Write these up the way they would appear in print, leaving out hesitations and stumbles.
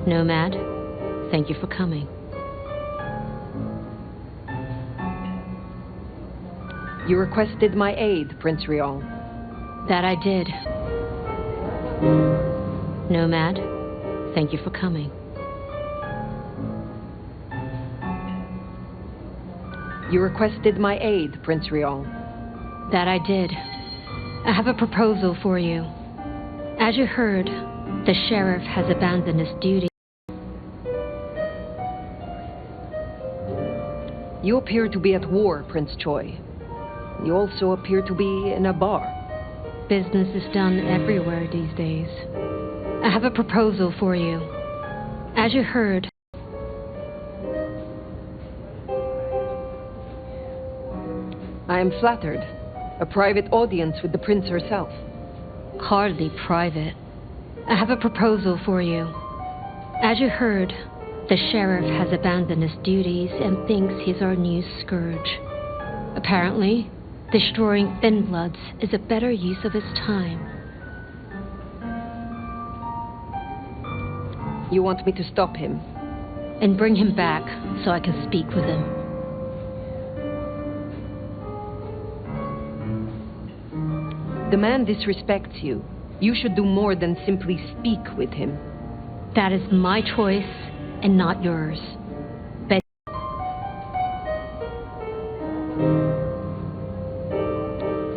Nomad, thank you for coming. You requested my aid, Prince Rion. That I did. Nomad, thank you for coming. You requested my aid, Prince Rion. That I did. I have a proposal for you. As you heard, the sheriff has abandoned his duty. You appear to be at war, Prince Choi. You also appear to be in a bar. Business is done everywhere these days. I have a proposal for you. As you heard, I am flattered. A private audience with the prince herself. Hardly private. I have a proposal for you. As you heard, the sheriff has abandoned his duties and thinks he's our new scourge. Apparently, destroying Thin Bloods is a better use of his time. You want me to stop him? And bring him back so I can speak with him. The man disrespects you. You should do more than simply speak with him. That is my choice and not yours.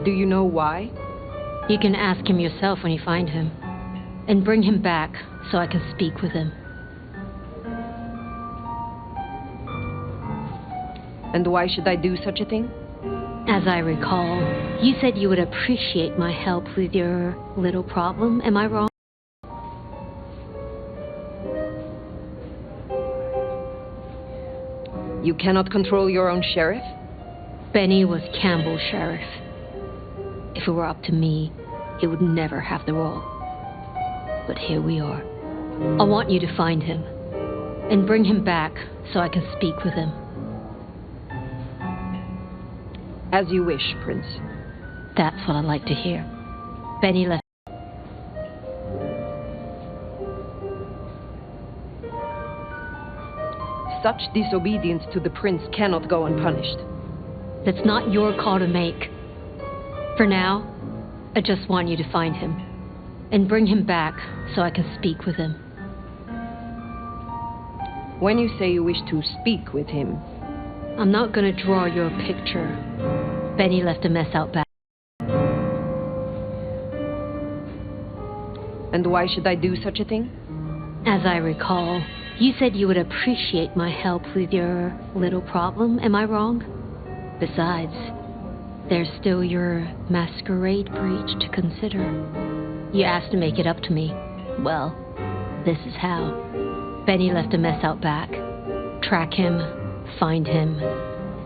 Do you know why? You can ask him yourself when you find him. And bring him back so I can speak with him. And why should I do such a thing? As I recall, you said you would appreciate my help with your little problem. Am I wrong? You cannot control your own sheriff? Benny was Campbell's sheriff. If it were up to me, he would never have the role. But here we are. I want you to find him and bring him back so I can speak with him. As you wish, Prince. That's what I like to hear. Benny left. Such disobedience to the prince cannot go unpunished. That's not your call to make. For now, I just want you to find him and bring him back so I can speak with him. When you say you wish to speak with him, I'm not gonna draw your picture. Benny left a mess out back. And why should I do such a thing? As I recall, you said you would appreciate my help with your little problem. Am I wrong? Besides, there's still your masquerade breach to consider. You asked to make it up to me. Well, this is how. Benny left a mess out back. Track him, find him,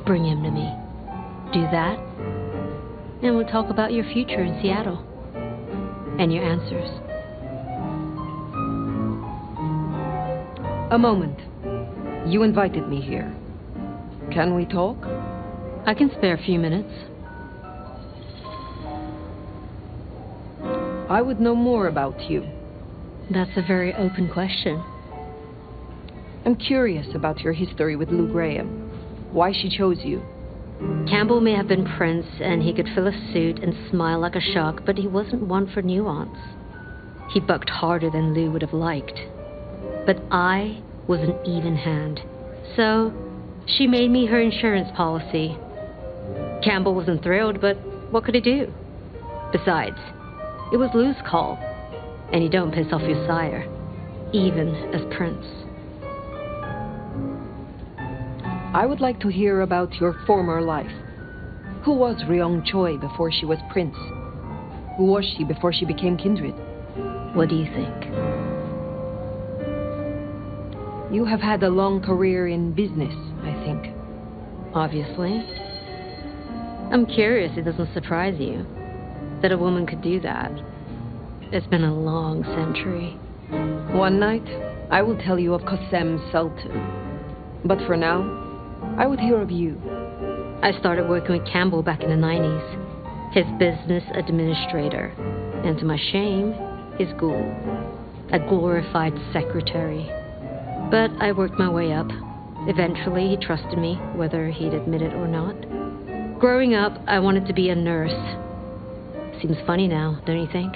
bring him to me. Do that, and we'll talk about your future in Seattle. And your answers. A moment. You invited me here. Can we talk? I can spare a few minutes. I would know more about you. That's a very open question. I'm curious about your history with Lou Graham. Why she chose you. Campbell may have been prince, and he could fill a suit and smile like a shark, but he wasn't one for nuance. He bucked harder than Lou would have liked. But I was an even hand. So, she made me her insurance policy. Campbell wasn't thrilled, but what could he do? Besides, it was Lou's call, and you don't piss off your sire, even as prince. I would like to hear about your former life. Who was Ryong Choi before she was prince? Who was she before she became kindred? What do you think? You have had a long career in business, I think. Obviously. I'm curious it doesn't surprise you that a woman could do that. It's been a long century. One night, I will tell you of Qasem Sultan. But for now, I would hear of you. I started working with Campbell back in the 90s. His business administrator. And to my shame, his ghoul. A glorified secretary. But I worked my way up. Eventually, he trusted me, whether he'd admit it or not. Growing up, I wanted to be a nurse. Seems funny now, don't you think?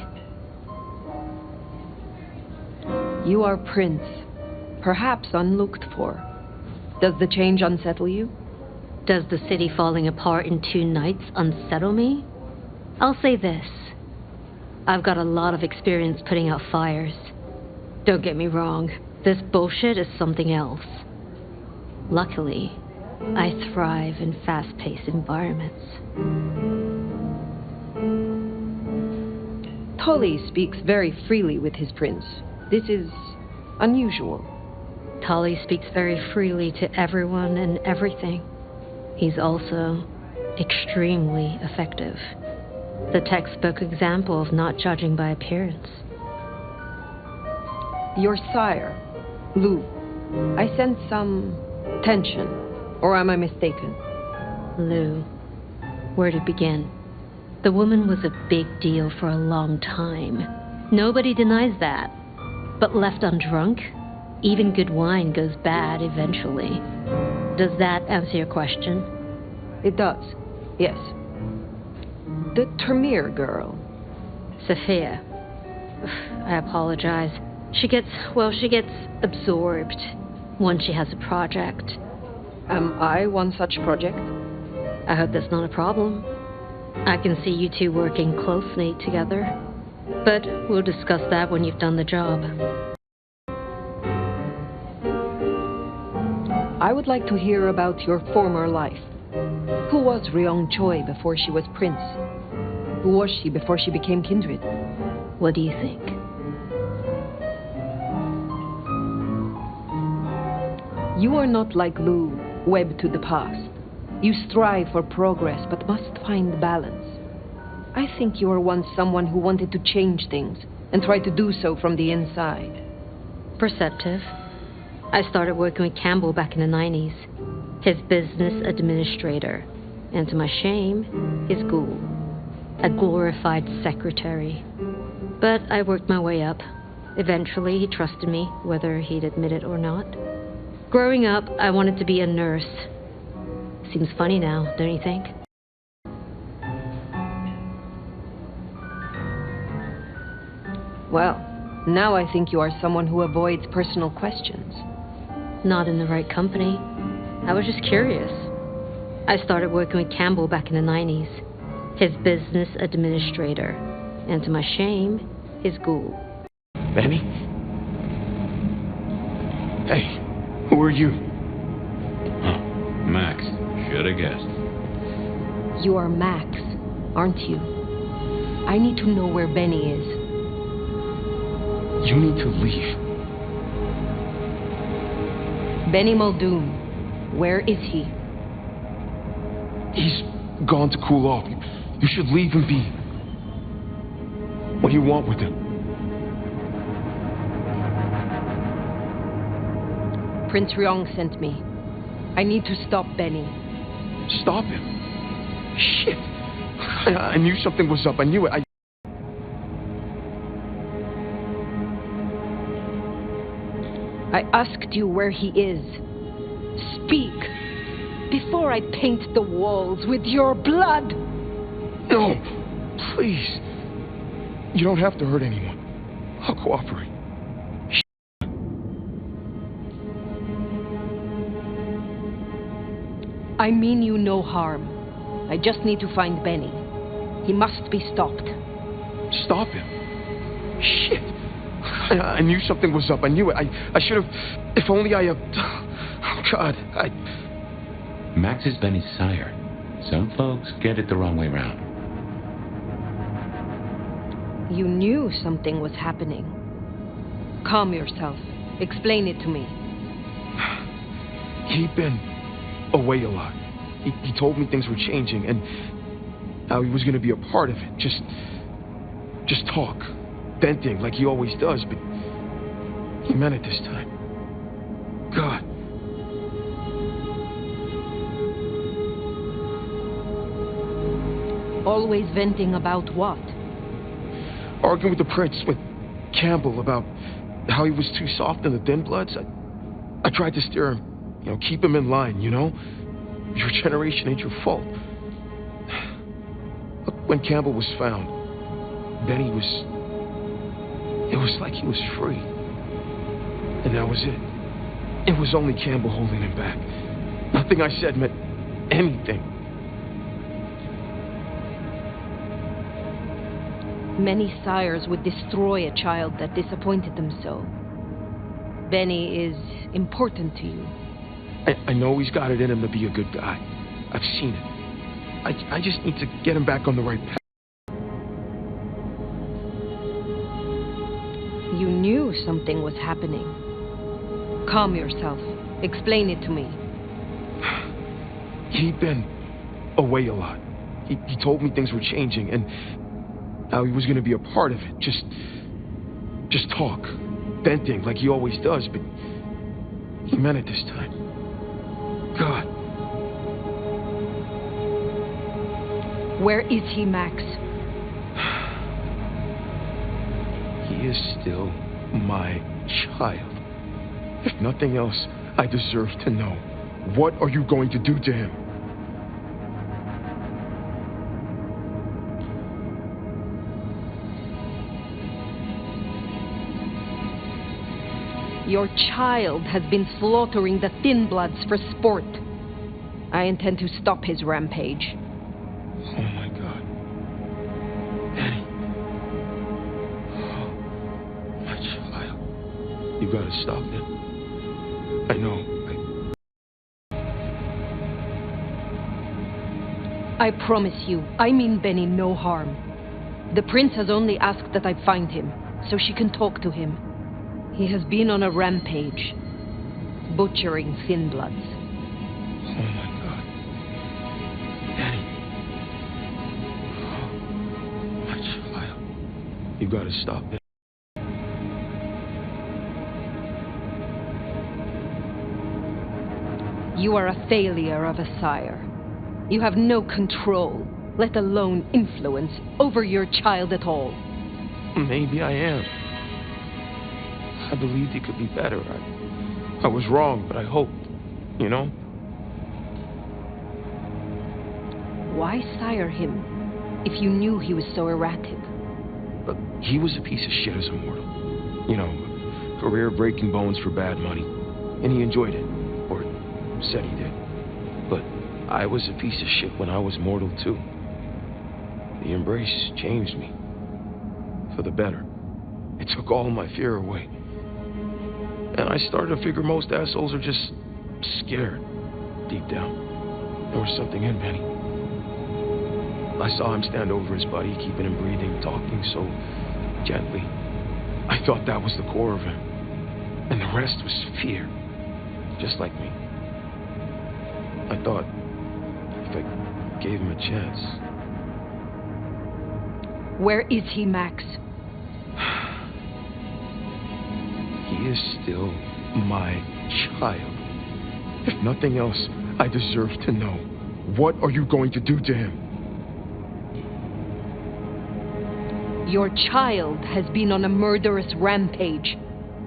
You are Prince, perhaps unlooked for. Does the change unsettle you? Does the city falling apart in 2 nights unsettle me? I'll say this. I've got a lot of experience putting out fires. Don't get me wrong, this bullshit is something else. Luckily, I thrive in fast-paced environments. Tully speaks very freely with his prince. This is unusual. Tully speaks very freely to everyone and everything. He's also extremely effective. The textbook example of not judging by appearance. Your sire, Lou, I sense some tension, or am I mistaken? Lou, where to begin? The woman was a big deal for a long time. Nobody denies that. But left undrunk, even good wine goes bad eventually. Does that answer your question? It does, yes. The Tremere girl. Sophia. I apologize. She gets absorbed once she has a project. Am I one such project? I hope that's not a problem. I can see you two working closely together. But we'll discuss that when you've done the job. I would like to hear about your former life. Who was Ryong Choi before she was prince? Who was she before she became kindred? What do you think? You are not like Lu, webbed to the past. You strive for progress, but must find balance. I think you were once someone who wanted to change things, and tried to do so from the inside. Perceptive. I started working with Campbell back in the 90s. His business administrator. And to my shame, his ghoul. A glorified secretary. But I worked my way up. Eventually, he trusted me, whether he'd admit it or not. Growing up, I wanted to be a nurse. Seems funny now, don't you think? Well, now I think you are someone who avoids personal questions. Not in the right company. I was just curious. I started working with Campbell back in the 90s. His business administrator. And to my shame, his ghoul. Benny? Hey, who are you? Huh, Max. Should have guessed. You are Max, aren't you? I need to know where Benny is. You need to leave. Benny Muldoon, where is he? He's gone to cool off. You should leave him be. What do you want with him? Prince Ryong sent me. I need to stop Benny. Stop him? Shit. I knew something was up. I knew it. I asked you where he is. Speak, before I paint the walls with your blood. No, please. You don't have to hurt anyone. I'll cooperate. I mean you no harm. I just need to find Benny. He must be stopped. Stop him? Shit. I knew something was up. I knew it. I should have... If only I... Oh, God. Max is Benny's sire. Some folks get it the wrong way round. You knew something was happening. Calm yourself. Explain it to me. He'd been away a lot. He told me things were changing, and how he was going to be a part of it. Just talk. Venting like he always does, but he meant it this time. God. Always venting about what? Arguing with the prince, with Campbell, about how he was too soft in the thin bloods. I tried to steer him, keep him in line, Your generation ain't your fault. Look, when Campbell was found, Benny was... It was like he was free. And that was it. It was only Campbell holding him back. Nothing I said meant anything. Many sires would destroy a child that disappointed them so. Benny is important to you. I know he's got it in him to be a good guy. I've seen it. I just need to get him back on the right path. You knew something was happening. Calm yourself. Explain it to me. He'd been away a lot. He told me things were changing, and how he was going to be a part of it. Just talk. Venting like he always does, but he meant it this time. God. Where is he, Max? He is still my child. If nothing else, I deserve to know. What are you going to do to him? Your child has been slaughtering the Thin Bloods for sport. I intend to stop his rampage. Oh my God. Benny. Oh, my child. You gotta stop him. I know. I promise you, I mean Benny no harm. The prince has only asked that I find him, so she can talk to him. He has been on a rampage, butchering Thin Bloods. Oh my God. Benny. Oh, my child. You gotta stop it. You are a failure of a sire. You have no control, let alone influence, over your child at all. Maybe I am. I believed he could be better. I was wrong, but I hoped, Why sire him, if you knew he was so erratic? But he was a piece of shit as a mortal. Career breaking bones for bad money. And he enjoyed it. Or said he did. But I was a piece of shit when I was mortal, too. The embrace changed me. For the better. It took all my fear away. And I started to figure most assholes are just scared, deep down. There was something in Benny. I saw him stand over his buddy, keeping him breathing, talking so gently. I thought that was the core of him. And the rest was fear, just like me. I thought if I gave him a chance... Where is he, Max? He is still my child. If nothing else, I deserve to know. What are you going to do to him? Your child has been on a murderous rampage,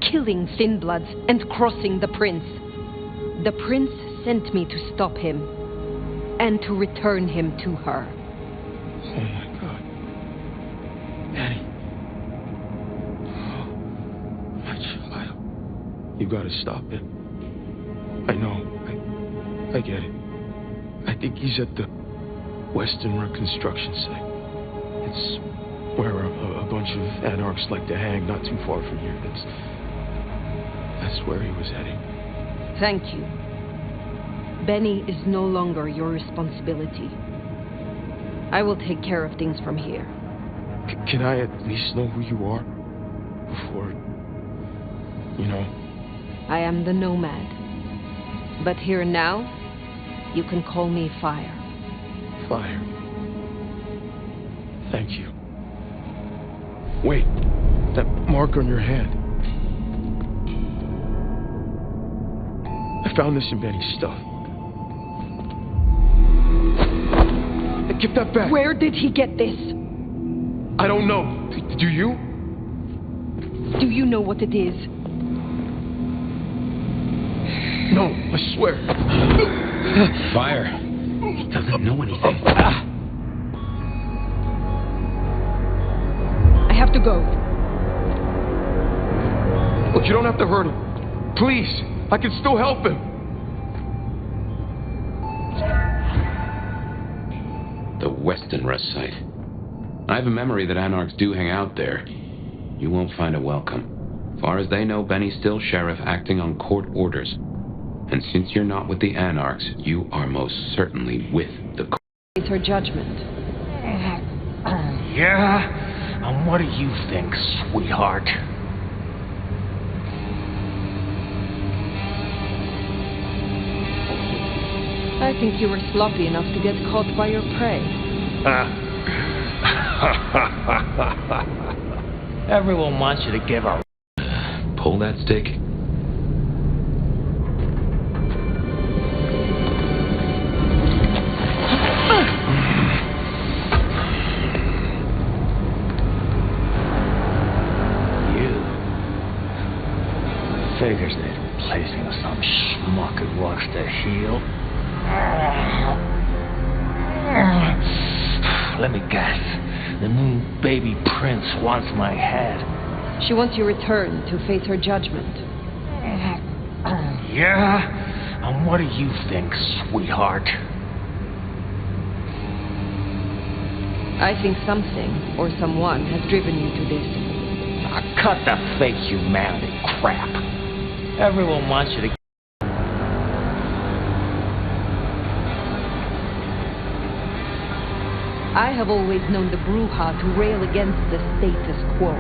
killing Thin Bloods and crossing the prince. The prince sent me to stop him, and to return him to her. Oh my God. Benny. You gotta stop it. I know. I get it. I think he's at the Western Reconstruction site. It's where a bunch of anarchs like to hang, not too far from here. That's where he was heading. Thank you. Benny is no longer your responsibility. I will take care of things from here. Can I at least know who you are? Before... I am the Nomad. But here now, you can call me Fire. Fire. Thank you. Wait, that mark on your hand. I found this in Benny's stuff. Give that back. Where did he get this? I don't know. Do you? Do you know what it is? No, I swear. Fire. He doesn't know anything. I have to go. Look, you don't have to hurt him. Please, I can still help him. The Weston rest site. I have a memory that Anarchs do hang out there. You won't find a welcome. Far as they know, Benny's still sheriff acting on court orders. And since you're not with the Anarchs, you are most certainly with the court. It's her judgment. Yeah? And what do you think, sweetheart? I think you were sloppy enough to get caught by your prey. Everyone wants you to give a... Pull that stick. Figures they'd replace him with some schmuck who wants to heal. Let me guess. The new baby prince wants my head. She wants you returned to face her judgment. Yeah? And what do you think, sweetheart? I think something or someone has driven you to this. Cut the fake humanity crap. Everyone wants you to... I have always known the Bruja to rail against the status quo,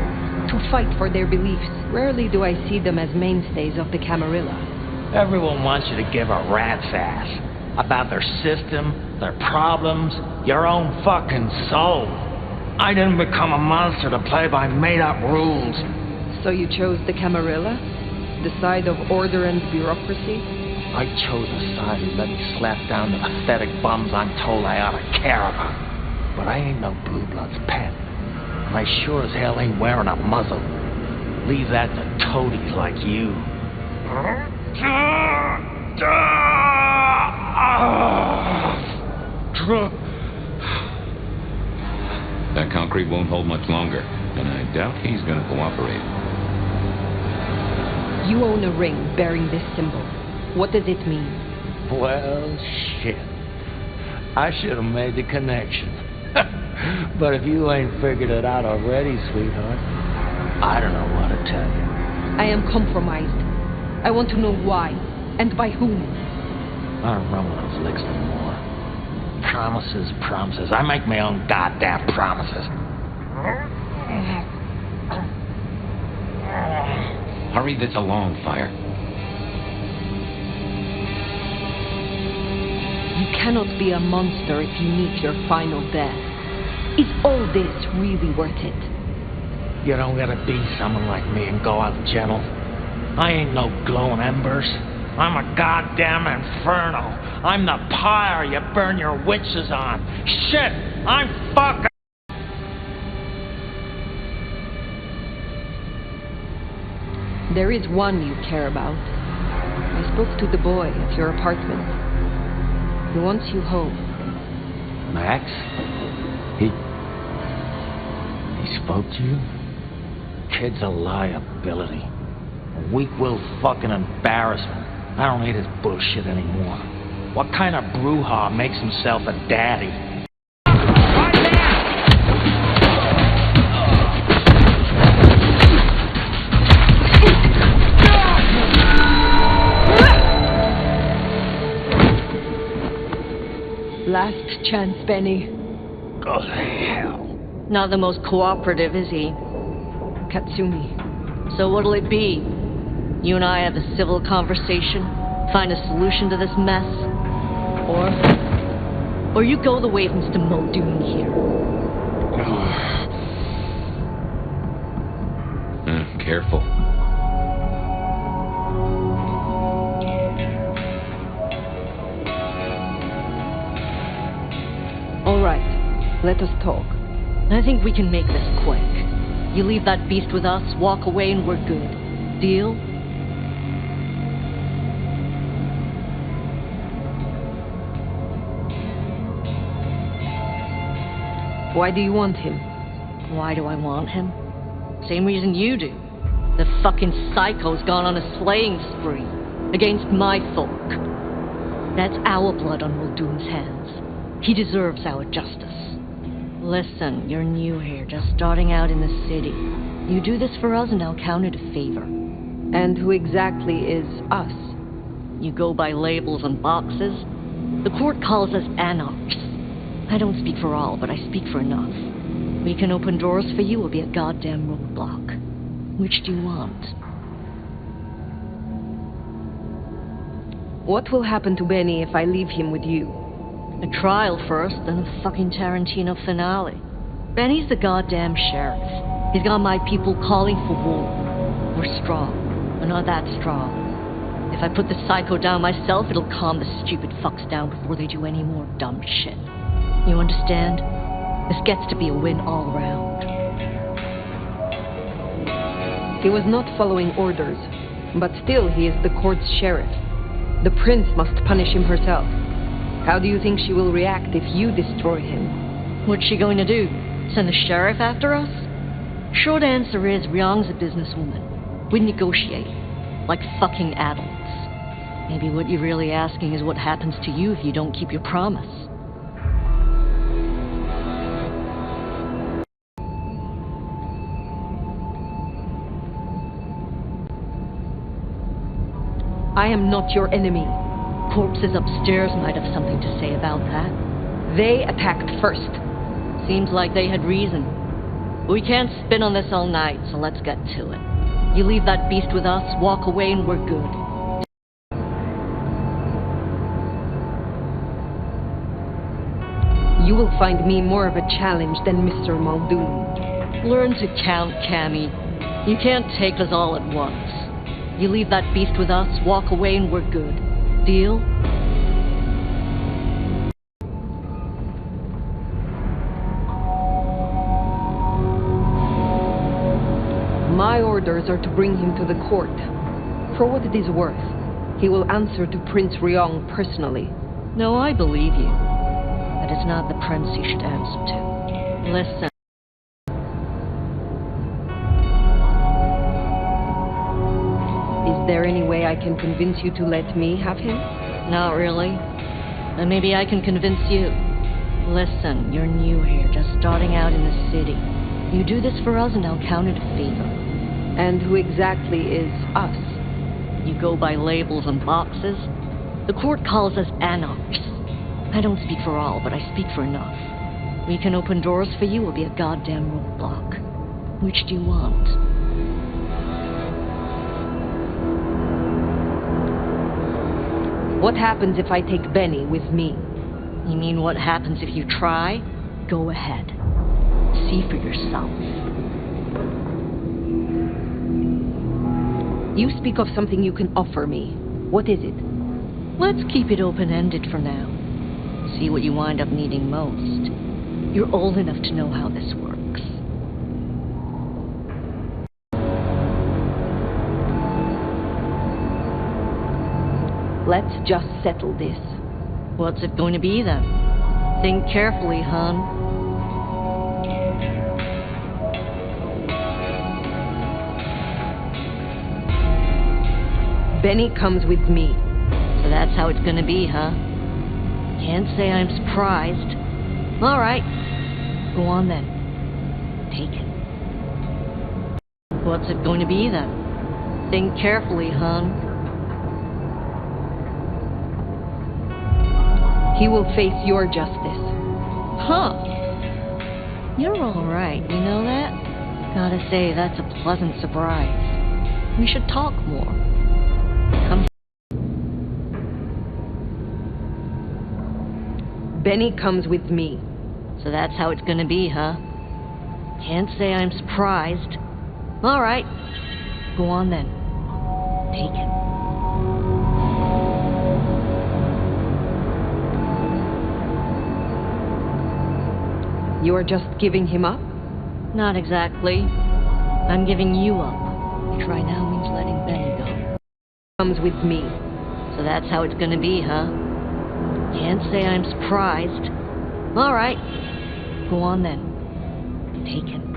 to fight for their beliefs. Rarely do I see them as mainstays of the Camarilla. Everyone wants you to give a rat's ass about their system, their problems, your own fucking soul. I didn't become a monster to play by made-up rules. So you chose the Camarilla? The side of order and bureaucracy? I chose a side who let me slap down the pathetic bums I'm told I ought to care about. But I ain't no Blue Blood's pet. And I sure as hell ain't wearing a muzzle. Leave that to toadies like you. That concrete won't hold much longer, and I doubt he's gonna cooperate. You own a ring bearing this symbol. What does it mean? Well, shit. I should have made the connection. But if you ain't figured it out already, sweetheart, I don't know what to tell you. I am compromised. I want to know why, and by whom. I don't remember those licks no more. Promises, promises. I make my own goddamn promises. Hurry this along, Fire. You cannot be a monster if you meet your final death. Is all this really worth it? You don't gotta be someone like me and go out gentle. I ain't no glowing embers. I'm a goddamn inferno. I'm the pyre you burn your witches on. Shit! I'm fucking... There is one you care about. I spoke to the boy at your apartment. He wants you home. Max? He spoke to you? Kid's a liability. A weak-willed fucking embarrassment. I don't need his bullshit anymore. What kind of Bruja makes himself a daddy? Last chance, Benny. Go to hell. Not the most cooperative, is he? Katsumi. So what'll it be? You and I have a civil conversation? Find a solution to this mess? Or you go the way of Mr. Muldoon here? Careful. All right, let us talk. I think we can make this quick. You leave that beast with us, walk away, and we're good. Deal? Why do you want him? Why do I want him? Same reason you do. The fucking psycho's gone on a slaying spree against my folk. That's our blood on Muldoon's hands. He deserves our justice. Listen, you're new here, just starting out in the city. You do this for us and I'll count it a favor. And who exactly is us? You go by labels and boxes. The court calls us anarchs. I don't speak for all, but I speak for enough. We can open doors for you or be a goddamn roadblock. Which do you want? What will happen to Benny if I leave him with you? A trial first, then a fucking Tarantino finale. Benny's the goddamn sheriff. He's got my people calling for war. We're strong. We're not that strong. If I put the psycho down myself, it'll calm the stupid fucks down before they do any more dumb shit. You understand? This gets to be a win all around. He was not following orders, but still he is the court's sheriff. The prince must punish him herself. How do you think she will react if you destroy him? What's she going to do? Send the sheriff after us? Short answer is, Ryong's a businesswoman. We negotiate. Like fucking adults. Maybe what you're really asking is what happens to you if you don't keep your promise. I am not your enemy. Corpses upstairs might have something to say about that. They attacked first. Seems like they had reason. We can't spin on this all night, so let's get to it. You leave that beast with us, walk away, and we're good. You will find me more of a challenge than Mr. Muldoon. Learn to count, Cammy. You can't take us all at once. You leave that beast with us, walk away, and we're good. Deal? My orders are to bring him to the court. For what it is worth, he will answer to Prince Ryong personally. No, I believe you. But it's not the prince you should answer to. Listen. Is there any way I can convince you to let me have him? Not really. But maybe I can convince you. Listen, you're new here, just starting out in the city. You do this for us and I'll count it a favor. And who exactly is us? You go by labels and boxes. The court calls us anarchs. I don't speak for all, but I speak for enough. We can open doors for you or be a goddamn roadblock. Which do you want? What happens if I take Benny with me? You mean what happens if you try? Go ahead. See for yourself. You speak of something you can offer me. What is it? Let's keep it open-ended for now. See what you wind up needing most. You're old enough to know how this works. Let's just settle this. What's it going to be then? Think carefully, hon. Benny comes with me. So that's how it's gonna be, huh? Can't say I'm surprised. All right. Go on then. Take it. What's it going to be then? Think carefully, hon. He will face your justice. Huh. You're all right, you know that? Gotta say, that's a pleasant surprise. We should talk more. Come. Benny comes with me. So that's how it's gonna be, huh? Can't say I'm surprised. All right. Go on then. Take it. You are just giving him up? Not exactly. I'm giving you up, which right now means letting Benny go. Comes with me. So that's how it's gonna be, huh? Can't say I'm surprised. All right. Go on then. Take him.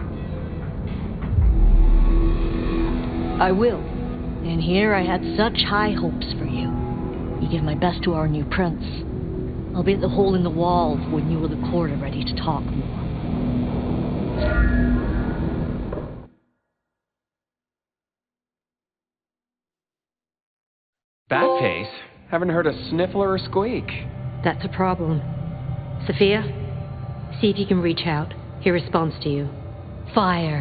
I will. And here I had such high hopes for you. You give my best to our new prince. I'll be at the hole in the wall when you or the court are ready to talk more. That pace? Haven't heard a sniffle or a squeak. That's a problem. Sophia, see if you can reach out. He responds to you. Fire.